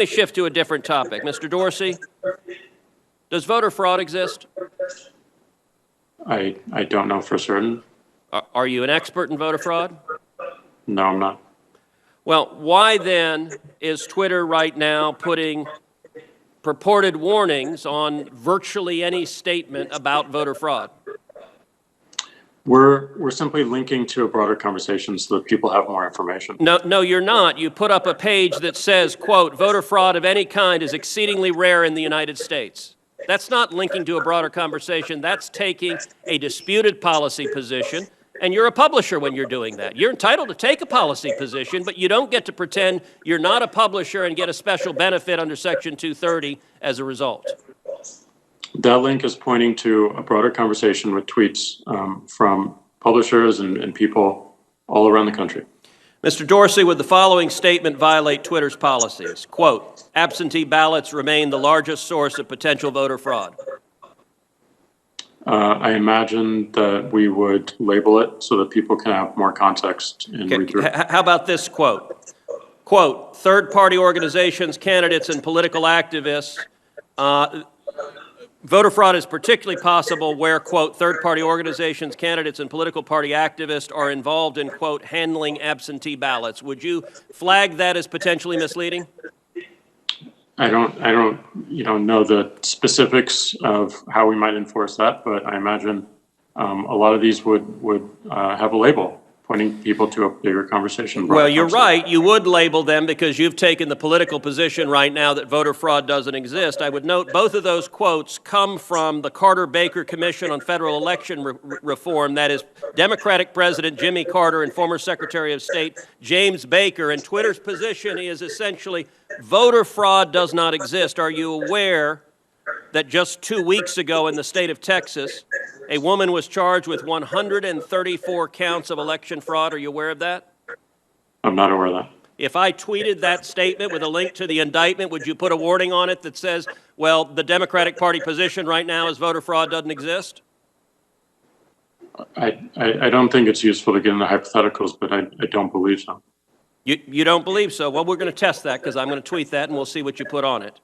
me shift to a different topic. Mr. Dorsey, does voter fraud exist? I don't know for certain. Are you an expert in voter fraud? No, I'm not. Well, why then is Twitter right now putting purported warnings on virtually any statement about voter fraud? We're simply linking to a broader conversation so that people have more information. No, you're not. You put up a page that says, quote, voter fraud of any kind is exceedingly rare in the United States. That's not linking to a broader conversation. That's taking a disputed policy position, and you're a publisher when you're doing that. You're entitled to take a policy position, but you don't get to pretend you're not a publisher and get a special benefit under Section 230 as a result. That link is pointing to a broader conversation with tweets from publishers and people all around the country. Mr. Dorsey, would the following statement violate Twitter's policies? Quote, absentee ballots remain the largest source of potential voter fraud. I imagine that we would label it so that people can have more context and read through. How about this quote? Quote, third-party organizations, candidates, and political activists, voter fraud is particularly possible where, quote, third-party organizations, candidates, and political party activists are involved in, quote, handling absentee ballots. Would you flag that as potentially misleading? I don't know the specifics of how we might enforce that, but I imagine a lot of these would have a label pointing people to a bigger conversation. Well, you're right. You would label them because you've taken the political position right now that voter fraud doesn't exist. I would note both of those quotes come from the Carter-Baker Commission on Federal Election Reform. That is Democratic President Jimmy Carter and former Secretary of State James Baker. And Twitter's position is essentially voter fraud does not exist. Are you aware that just 2 weeks ago in the state of Texas, a woman was charged with 134 counts of election fraud? Are you aware of that? I'm not aware of that. If I tweeted that statement with a link to the indictment, would you put a warning on it that says, well, the Democratic Party position right now is voter fraud doesn't exist? I don't think it's useful to get into hypotheticals, but I don't believe so. You don't believe so? Well, we're going to test that because I'm going to tweet that and we'll see what you put on it.